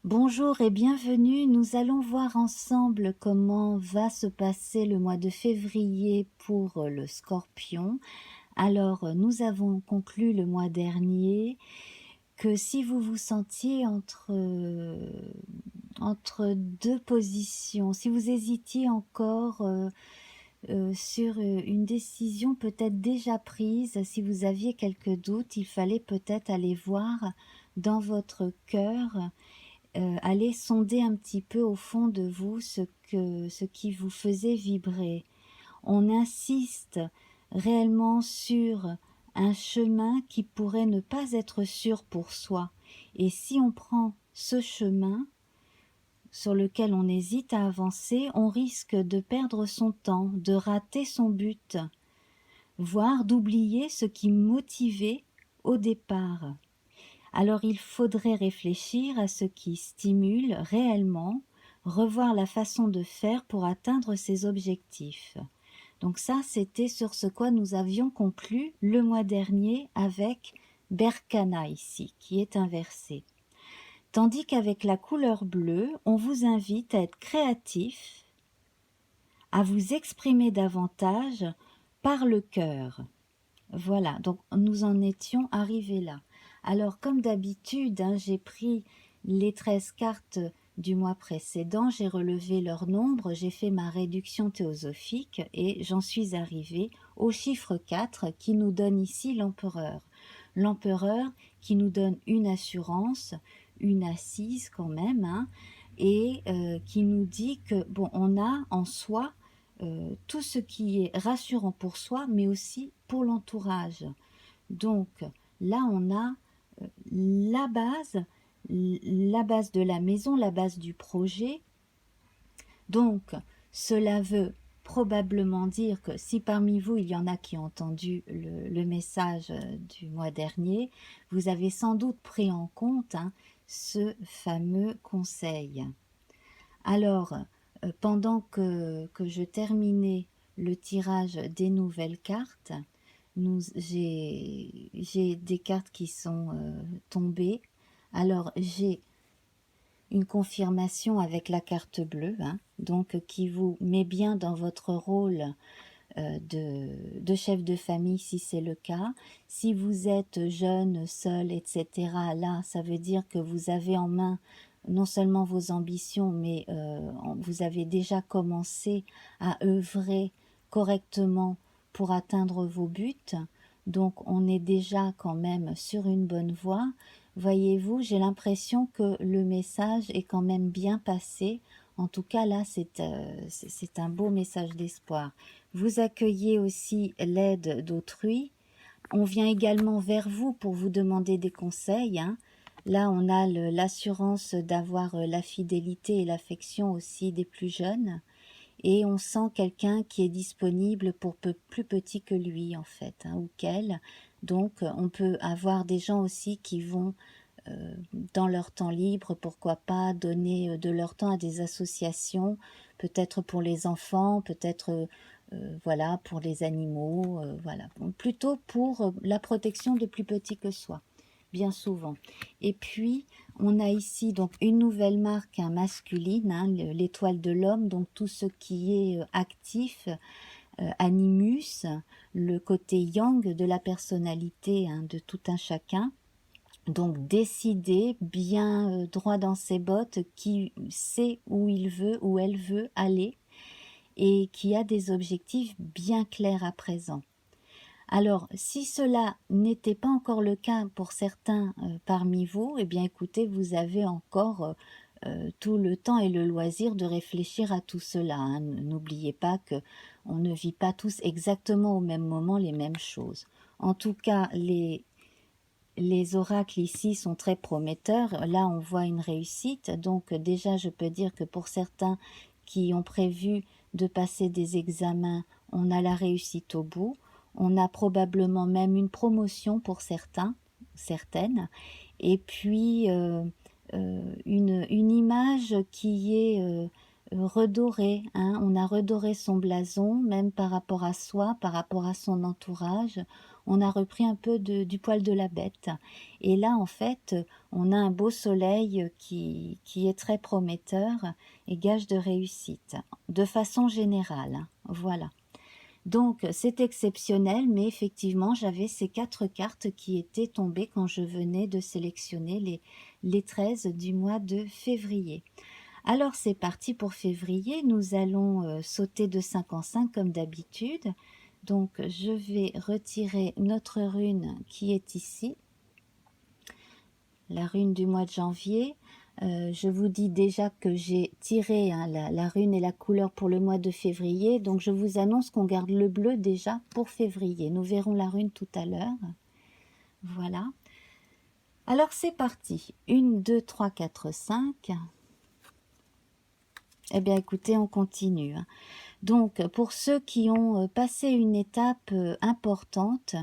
Bonjour et bienvenue. Nous allons voir ensemble comment va se passer le mois de février pour le Scorpion. Alors, nous avons conclu le mois dernier que si vous vous sentiez entre deux positions, si vous hésitiez encore sur une décision peut-être déjà prise, si vous aviez quelques doutes, il fallait peut-être aller voir dans votre cœur, aller sonder un petit peu au fond de vous ce qui vous faisait vibrer. On insiste réellement sur un chemin qui pourrait ne pas être sûr pour soi. Et si on prend ce chemin sur lequel on hésite à avancer, on risque de perdre son temps, de rater son but, voire d'oublier ce qui motivait au départ. Alors il faudrait réfléchir à ce qui stimule réellement, revoir la façon de faire pour atteindre ses objectifs. Donc ça, c'était sur ce quoi nous avions conclu le mois dernier avec Berkana ici, qui est inversé. Tandis qu'avec la couleur bleue, on vous invite à être créatif, à vous exprimer davantage par le cœur. Voilà, donc nous en étions arrivés là. Alors comme d'habitude, j'ai pris les 13 cartes du mois précédent, j'ai relevé leur nombre, j'ai fait ma réduction théosophique et j'en suis arrivée au chiffre 4 qui nous donne ici l'empereur. L'empereur qui nous donne une assurance, une assise quand même, et qui nous dit que bon, on a en soi tout ce qui est rassurant pour soi, mais aussi pour l'entourage. Donc là, on a la base, la base de la maison, la base du projet. Donc, cela veut probablement dire que si parmi vous, il y en a qui ont entendu le message du mois dernier, vous avez sans doute pris en compte ce fameux conseil. Alors, pendant que je terminais le tirage des nouvelles cartes, j'ai des cartes qui sont tombées. Alors, j'ai une confirmation avec la carte bleue, donc qui vous met bien dans votre rôle de chef de famille si c'est le cas. Si vous êtes jeune, seul, etc., là, ça veut dire que vous avez en main non seulement vos ambitions, mais vous avez déjà commencé à œuvrer correctement pour atteindre vos buts. Donc on est déjà quand même sur une bonne voie. Voyez-vous, j'ai l'impression que le message est quand même bien passé. En tout cas, là, c'est un beau message d'espoir. Vous accueillez aussi l'aide d'autrui. On vient également vers vous pour vous demander des conseils. Là, on a l'assurance d'avoir la fidélité et l'affection aussi des plus jeunes. Et on sent quelqu'un qui est disponible pour plus petit que lui, en fait, ou qu'elle. Donc, on peut avoir des gens aussi qui vont dans leur temps libre, pourquoi pas donner de leur temps à des associations, peut-être pour les enfants, peut-être voilà, pour les animaux, voilà. Plutôt pour la protection de plus petits que soi, bien souvent. Et puis, on a ici donc une nouvelle marque masculine, l'étoile de l'homme, donc tout ce qui est actif, animus, le côté yang de la personnalité de tout un chacun. Donc décider, bien droit dans ses bottes, qui sait où il veut, où elle veut aller et qui a des objectifs bien clairs à présent. Alors, si cela n'était pas encore le cas pour certains parmi vous, eh bien écoutez, vous avez encore tout le temps et le loisir de réfléchir à tout cela. N'oubliez pas que on ne vit pas tous exactement au même moment les mêmes choses. En tout cas, les oracles ici sont très prometteurs. Là, on voit une réussite. Donc déjà, je peux dire que pour certains qui ont prévu de passer des examens, on a la réussite au bout. On a probablement même une promotion pour certains, certaines. Et puis, une image qui est redorée. On a redoré son blason, même par rapport à soi, par rapport à son entourage. on a repris un peu du poil de la bête. Et là, en fait, on a un beau soleil qui est très prometteur et gage de réussite, de façon générale. Voilà. Donc, c'est exceptionnel, mais effectivement, j'avais ces 4 cartes qui étaient tombées quand je venais de sélectionner les 13 du mois de février. Alors, c'est parti pour février. Nous allons sauter de 5 en 5 comme d'habitude. Donc, je vais retirer notre rune qui est ici, la rune du mois de janvier. Je vous dis déjà que j'ai tiré hein, la rune et la couleur pour le mois de février. Donc, je vous annonce qu'on garde le bleu déjà pour février. Nous verrons la rune tout à l'heure. Voilà. Alors, c'est parti. 1, 2, 3, 4, 5. Eh bien, écoutez, on continue. Donc, pour ceux qui ont passé une étape importante,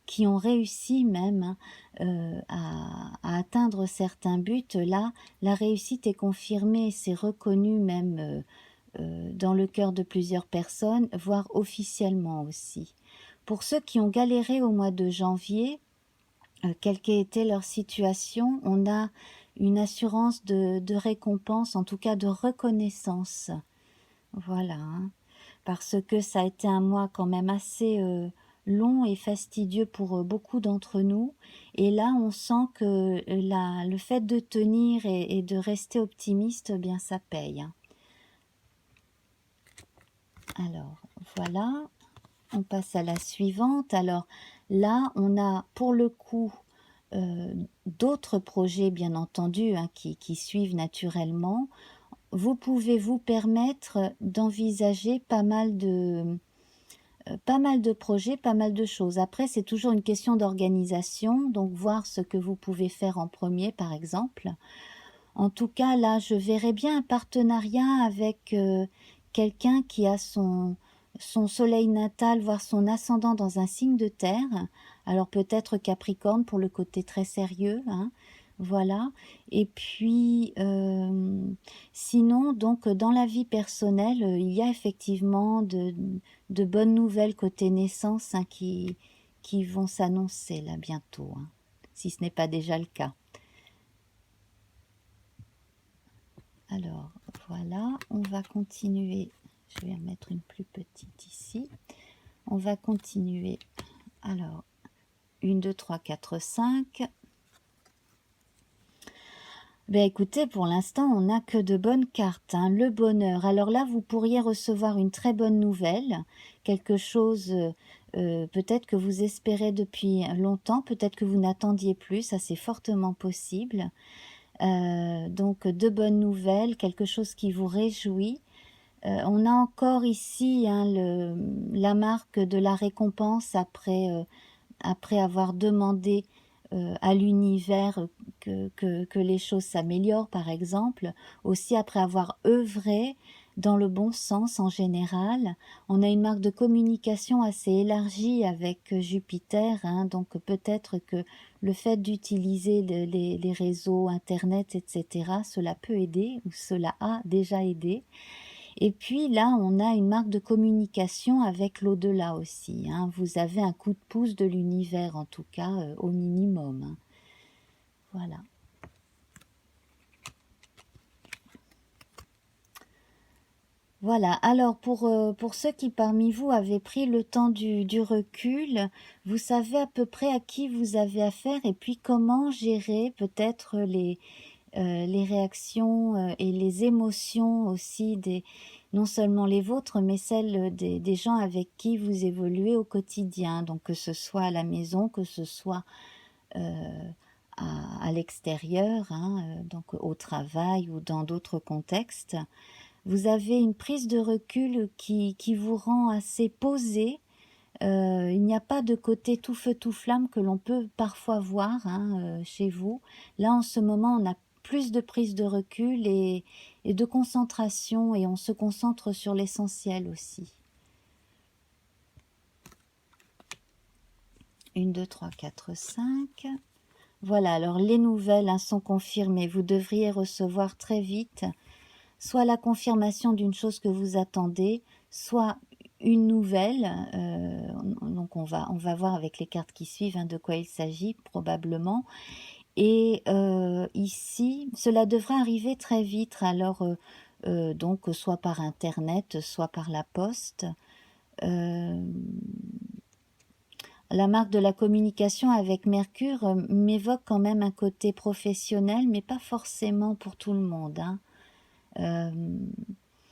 qui ont réussi même à atteindre certains buts, là, la réussite est confirmée, c'est reconnu même dans le cœur de plusieurs personnes, voire officiellement aussi. Pour ceux qui ont galéré au mois de janvier, quelle qu'ait été leur situation, on a une assurance de récompense, en tout cas de reconnaissance. Voilà, hein. Parce que ça a été un mois quand même assez long et fastidieux pour beaucoup d'entre nous. Et là, on sent que le fait de tenir et de rester optimiste, eh bien ça paye. Alors, voilà, on passe à la suivante. Alors là, on a pour le coup d'autres projets, bien entendu, hein, qui suivent naturellement. Vous pouvez vous permettre d'envisager pas mal de projets, pas mal de choses. Après, c'est toujours une question d'organisation, donc voir ce que vous pouvez faire en premier, par exemple. En tout cas, là, je verrais bien un partenariat avec quelqu'un qui a son soleil natal, voire son ascendant dans un signe de terre. Alors peut-être Capricorne pour le côté très sérieux, hein. Voilà. Et puis, sinon, donc, dans la vie personnelle, il y a effectivement de bonnes nouvelles côté naissance hein, qui vont s'annoncer là bientôt, hein, si ce n'est pas déjà le cas. Alors, voilà, on va continuer. Je vais en mettre une plus petite ici. On va continuer. Alors, 1, 2, 3, 4, 5. Ben écoutez, pour l'instant, on n'a que de bonnes cartes, hein. Le bonheur. Alors là, vous pourriez recevoir une très bonne nouvelle, quelque chose peut-être que vous espérez depuis longtemps, peut-être que vous n'attendiez plus, ça c'est fortement possible. Donc de bonnes nouvelles, quelque chose qui vous réjouit. On a encore ici hein, la marque de la récompense après avoir demandé à l'univers que les choses s'améliorent, par exemple. Aussi après avoir œuvré dans le bon sens en général. On a une marque de communication assez élargie avec Jupiter, hein, donc peut-être que le fait d'utiliser les réseaux Internet, etc., cela peut aider, ou cela a déjà aidé. Et puis là, on a une marque de communication avec l'au-delà aussi, hein. Vous avez un coup de pouce de l'univers, en tout cas, au minimum, hein. Voilà. Voilà, alors pour ceux qui parmi vous avaient pris le temps du recul, vous savez à peu près à qui vous avez affaire et puis comment gérer peut-être les réactions et les émotions aussi, non seulement les vôtres, mais celles des gens avec qui vous évoluez au quotidien. Donc que ce soit à la maison, que ce soit à l'extérieur, hein, donc au travail ou dans d'autres contextes. Vous avez une prise de recul qui vous rend assez posé. Il n'y a pas de côté tout feu tout flamme que l'on peut parfois voir hein, chez vous. Là, en ce moment, on a plus de prise de recul et de concentration et on se concentre sur l'essentiel aussi. 1, 2, 3, 4, 5. Voilà, alors les nouvelles hein, sont confirmées. Vous devriez recevoir très vite soit la confirmation d'une chose que vous attendez, soit une nouvelle, donc on va voir avec les cartes qui suivent de quoi il s'agit probablement. Et ici, cela devrait arriver très vite, alors donc soit par internet, soit par la poste. La marque de la communication avec Mercure m'évoque quand même un côté professionnel, mais pas forcément pour tout le monde.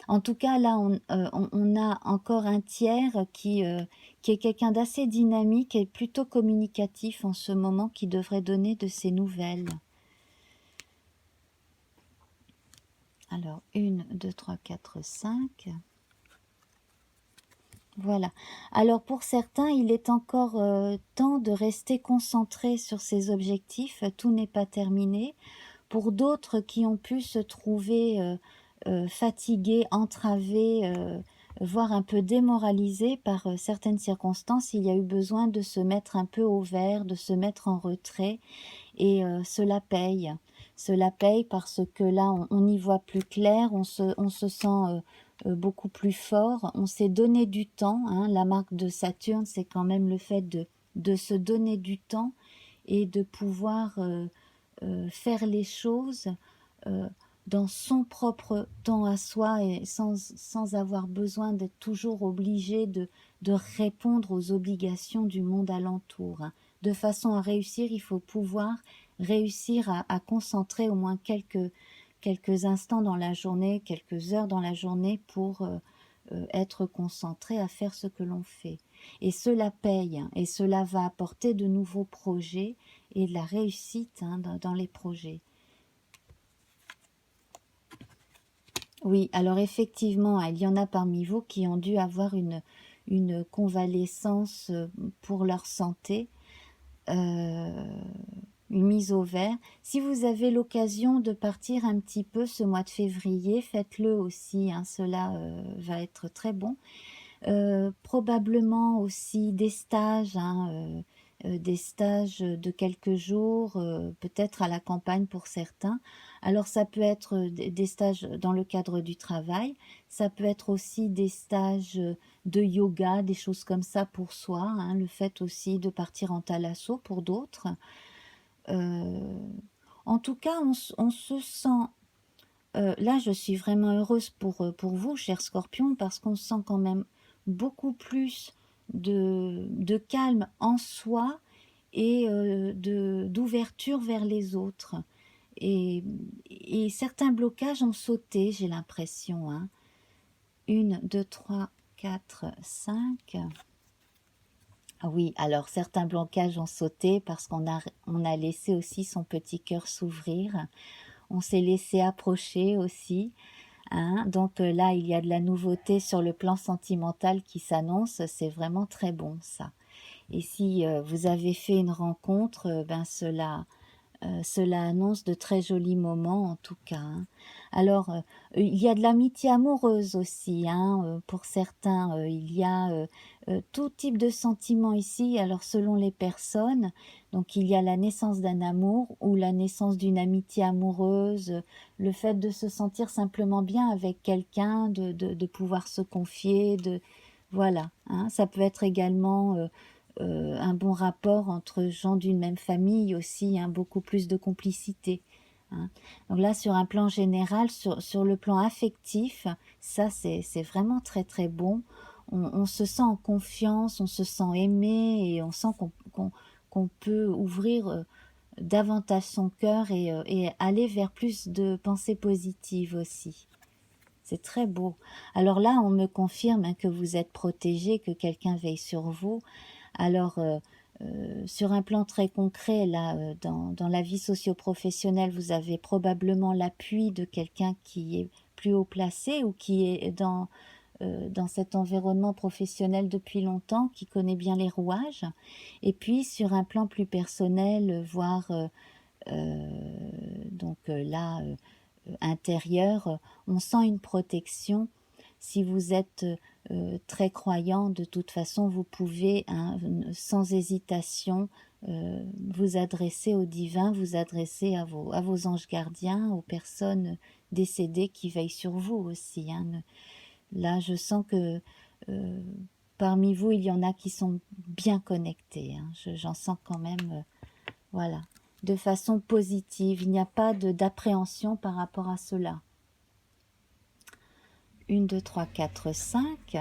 En tout cas, là, on a encore un tiers qui est quelqu'un d'assez dynamique et plutôt communicatif en ce moment, qui devrait donner de ses nouvelles. Alors, 1, 2, 3, 4, 5. Voilà. Alors, pour certains, il est encore temps de rester concentré sur ses objectifs. Tout n'est pas terminé. Pour d'autres qui ont pu se trouver fatigués, entravés, voire un peu démoralisés par certaines circonstances, il y a eu besoin de se mettre un peu au vert, de se mettre en retrait, et cela paye. Cela paye parce que là, on y voit plus clair, on se sent beaucoup plus fort, on s'est donné du temps. La marque de Saturne, c'est quand même le fait de se donner du temps et de pouvoir faire les choses euh, dans son propre temps à soi, et sans avoir besoin d'être toujours obligé de répondre aux obligations du monde alentour. De façon à réussir, il faut pouvoir réussir à concentrer au moins quelques instants dans la journée, quelques heures dans la journée pour être concentré à faire ce que l'on fait. Et cela paye, et cela va apporter de nouveaux projets et de la réussite dans les projets. Oui, alors effectivement, il y en a parmi vous qui ont dû avoir une convalescence pour leur santé, une mise au vert. Si vous avez l'occasion de partir un petit peu ce mois de février, faites-le aussi, cela va être très bon. Probablement aussi des stages, des stages de quelques jours, peut-être à la campagne pour certains. Alors ça peut être des stages dans le cadre du travail, ça peut être aussi des stages de yoga, des choses comme ça pour soi, le fait aussi de partir en thalasso pour d'autres. En tout cas, on se sent... là, je suis vraiment heureuse pour vous, cher Scorpion, parce qu'on sent quand même beaucoup plus de calme en soi et d'ouverture vers les autres. Et certains blocages ont sauté, j'ai l'impression. 1, 2, 3, 4, 5. Ah oui, alors certains blocages ont sauté parce on a laissé aussi son petit cœur s'ouvrir. On s'est laissé approcher aussi. Donc là, il y a de la nouveauté sur le plan sentimental qui s'annonce. C'est vraiment très bon, ça. Et si vous avez fait une rencontre, cela annonce de très jolis moments en tout cas. Alors, il y a de l'amitié amoureuse aussi. Pour certains, il y a tout type de sentiments ici, alors selon les personnes. Donc, il y a la naissance d'un amour ou la naissance d'une amitié amoureuse, le fait de se sentir simplement bien avec quelqu'un, de pouvoir se confier, voilà. Ça peut être également un bon rapport entre gens d'une même famille aussi, beaucoup plus de complicité. Donc là, sur un plan général, sur le plan affectif, ça c'est vraiment très très bon. On se sent en confiance, on se sent aimé, et on sent qu'on peut ouvrir davantage son cœur et aller vers plus de pensées positives aussi. C'est très beau. Alors là, on me confirme que vous êtes protégé, que quelqu'un veille sur vous. Alors, sur un plan très concret, là, dans la vie socio-professionnelle, vous avez probablement l'appui de quelqu'un qui est plus haut placé ou qui est dans cet environnement professionnel depuis longtemps, qui connaît bien les rouages. Et puis, sur un plan plus personnel, voire là, intérieur, on sent une protection. Si vous êtes très croyant, de toute façon, vous pouvez, sans hésitation, vous adresser au divin, vous adresser à vos anges gardiens, aux personnes décédées qui veillent sur vous aussi. Là, je sens que parmi vous, il y en a qui sont bien connectés, hein. J'en sens quand même, voilà, de façon positive. Il n'y a pas d'appréhension par rapport à cela. 1, 2, 3, 4, 5.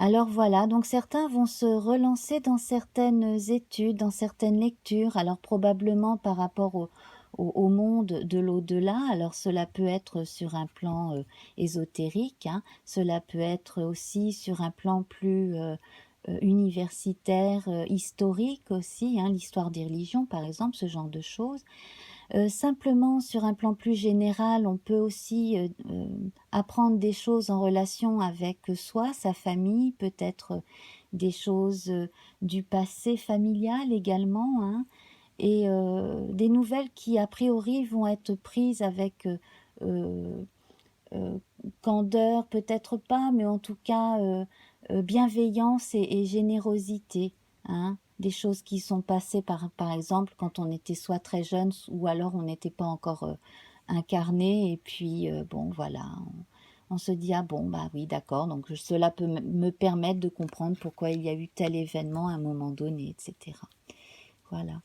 Alors voilà, donc certains vont se relancer dans certaines études, dans certaines lectures, alors probablement par rapport au monde de l'au-delà. Alors cela peut être sur un plan ésotérique, hein, cela peut être aussi sur un plan plus universitaire, historique aussi, hein, l'histoire des religions par exemple, ce genre de choses. Simplement, sur un plan plus général, on peut aussi apprendre des choses en relation avec soi, sa famille, peut-être des choses du passé familial également, hein, et des nouvelles qui, a priori, vont être prises avec euh, euh, candeur, peut-être pas, mais en tout cas bienveillance et générosité, hein, des choses qui sont passées par exemple quand on était soit très jeune ou alors on n'était pas encore incarné et puis bon voilà, on se dit ah bon bah oui d'accord, donc cela peut me permettre de comprendre pourquoi il y a eu tel événement à un moment donné, etc. Voilà.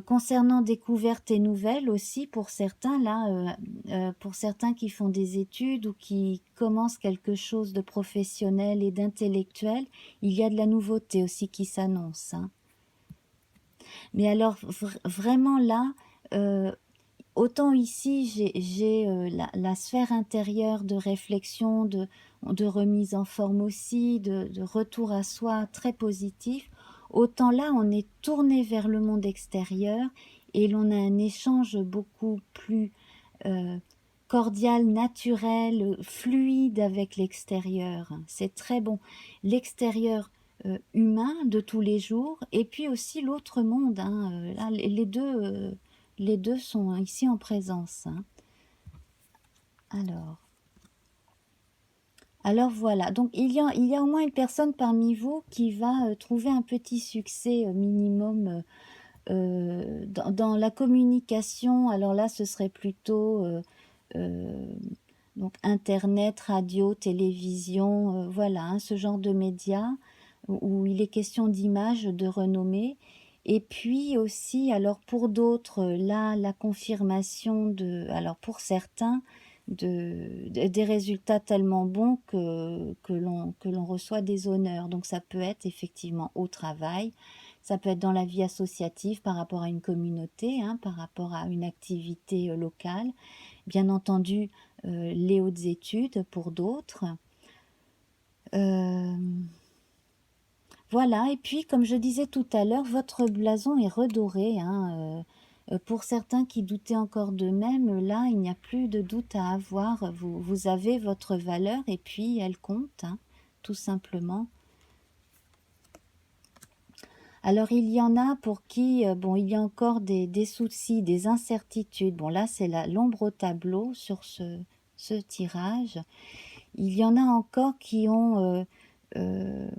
Concernant découvertes et nouvelles aussi, pour certains, là, pour certains qui font des études ou qui commencent quelque chose de professionnel et d'intellectuel, il y a de la nouveauté aussi qui s'annonce, hein. Mais alors, vraiment là, euh, autant ici, j'ai la sphère intérieure de réflexion, de remise en forme aussi, de retour à soi très positif, autant là, on est tourné vers le monde extérieur et l'on a un échange beaucoup plus euh, cordial, naturel, fluide avec l'extérieur. C'est très bon. L'extérieur humain de tous les jours et puis aussi l'autre monde, hein. Là, les deux sont ici en présence, hein. Alors, alors voilà, donc il y a au moins une personne parmi vous qui va trouver un petit succès minimum dans la communication. Alors là, ce serait plutôt euh, donc Internet, radio, télévision, voilà, hein, ce genre de médias où il est question d'images de renommée. Et puis aussi, alors pour d'autres, là, la confirmation alors pour certains, des résultats tellement bons que l'on reçoit des honneurs. Donc ça peut être effectivement au travail, ça peut être dans la vie associative par rapport à une communauté, hein, par rapport à une activité locale. Bien entendu, les hautes études pour d'autres. Euh, voilà, et puis comme je disais tout à l'heure, votre blason est redoré, hein, pour certains qui doutaient encore d'eux-mêmes, là, il n'y a plus de doute à avoir. Vous avez votre valeur et puis elle compte, hein, tout simplement. Alors il y en a pour qui, bon, il y a encore des soucis, des incertitudes. Bon, là, c'est l'ombre au tableau sur ce tirage. Il y en a encore euh,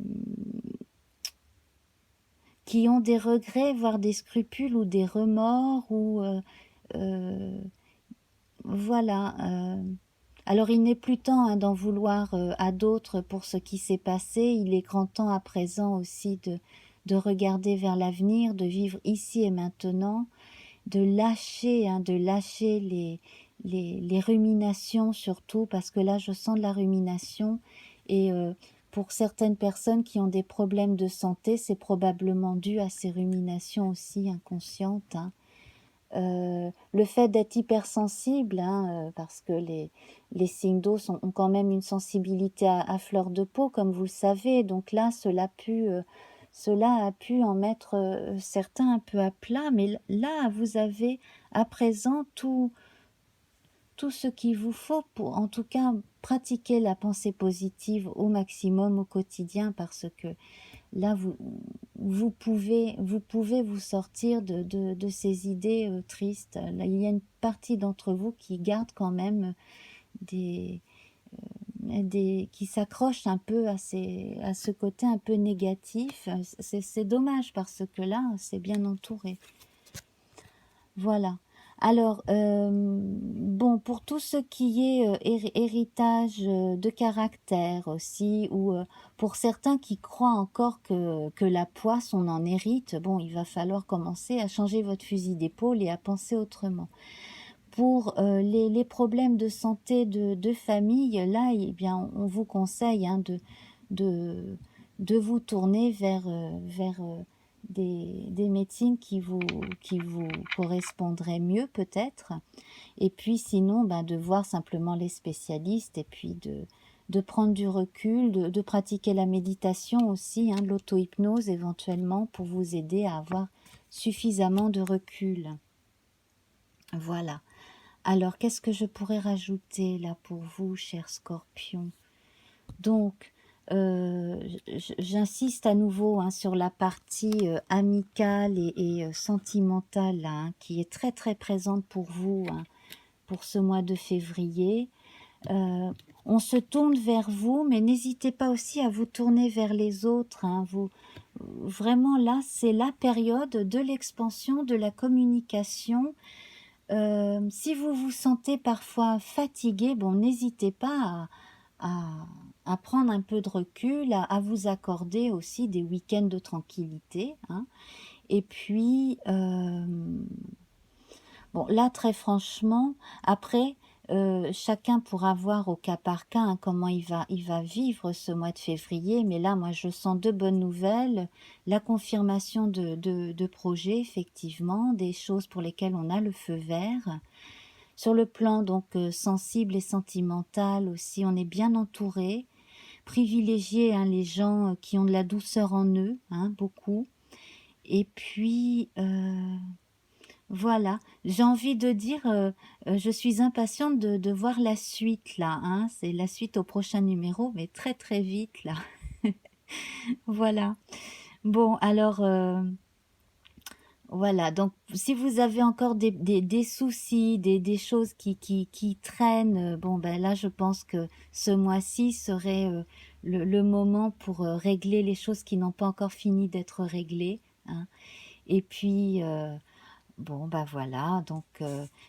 qui ont des regrets, voire des scrupules ou des remords, ou euh, voilà. Alors il n'est plus temps hein, d'en vouloir à d'autres pour ce qui s'est passé. Il est grand temps à présent aussi de regarder vers l'avenir, de vivre ici et maintenant, de lâcher les ruminations surtout, parce que là je sens de la rumination et pour certaines personnes qui ont des problèmes de santé, c'est probablement dû à ces ruminations aussi inconscientes, hein. Le fait d'être hypersensible, hein, parce que les signes d'eau ont quand même une sensibilité à fleur de peau, comme vous le savez, donc là, cela a pu en mettre certains un peu à plat, mais là, vous avez à présent tout ce qu'il vous faut pour, en tout cas, pratiquer la pensée positive au maximum au quotidien, parce que là, vous pouvez vous sortir de ces idées tristes. Là, il y a une partie d'entre vous qui garde quand même des, qui s'accroche un peu à ce côté un peu négatif. C'est dommage parce que là, c'est bien entouré. Voilà. Alors, bon, pour tout ce qui est héritage de caractère aussi, ou pour certains qui croient encore que la poisse, on en hérite, bon, il va falloir commencer à changer votre fusil d'épaule et à penser autrement. Pour les problèmes de santé de famille, là, eh bien, on vous conseille hein, de, de vous tourner vers des médecines qui vous correspondraient mieux peut-être. Et puis sinon, ben, de voir simplement les spécialistes et puis de prendre du recul, de pratiquer la méditation aussi, hein, l'auto-hypnose éventuellement pour vous aider à avoir suffisamment de recul. Voilà. Alors, qu'est-ce que je pourrais rajouter là pour vous, cher Scorpion? Donc, j'insiste à nouveau hein, sur la partie amicale et sentimentale là, hein, qui est très très présente pour vous hein, pour ce mois de février. On se tourne vers vous, mais n'hésitez pas aussi à vous tourner vers les autres. Hein, vraiment là, c'est la période de l'expansion de la communication. Si vous vous sentez parfois fatigué, bon, n'hésitez pas à prendre un peu de recul, à vous accorder aussi des week-ends de tranquillité. Hein. Et puis, bon, là, très franchement, après, chacun pourra voir au cas par cas hein, comment il va vivre ce mois de février. Mais là, moi, je sens de bonnes nouvelles, la confirmation de projets, effectivement, des choses pour lesquelles on a le feu vert. Sur le plan donc sensible et sentimental aussi, on est bien entouré. Privilégier hein, les gens qui ont de la douceur en eux, hein, beaucoup. Et puis, voilà, j'ai envie de dire, je suis impatiente de voir la suite là, hein. C'est la suite au prochain numéro, mais très très vite là. Voilà. Bon, alors, voilà, donc si vous avez encore des soucis, des choses qui traînent, bon ben là je pense que ce mois-ci serait le moment pour régler les choses qui n'ont pas encore fini d'être réglées. Hein. Et puis, bon, bah voilà, donc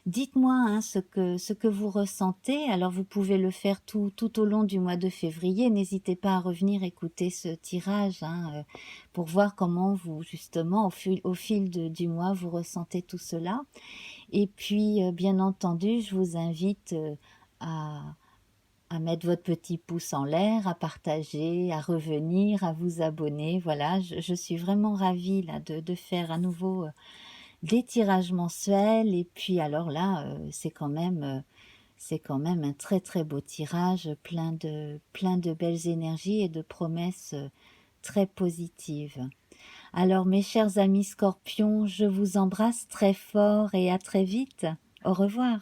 dites-moi hein, ce que vous ressentez. Alors vous pouvez le faire tout au long du mois de février. N'hésitez pas à revenir écouter ce tirage hein, pour voir comment vous, justement, au fil du mois, vous ressentez tout cela. Et puis, bien entendu, je vous invite à mettre votre petit pouce en l'air, à partager, à revenir, à vous abonner. Voilà, je suis vraiment ravie là, de faire à nouveau des tirages mensuels et puis alors là c'est quand même un très très beau tirage plein de belles énergies et de promesses très positives. Alors mes chers amis scorpions, je vous embrasse très fort et à très vite. Au revoir.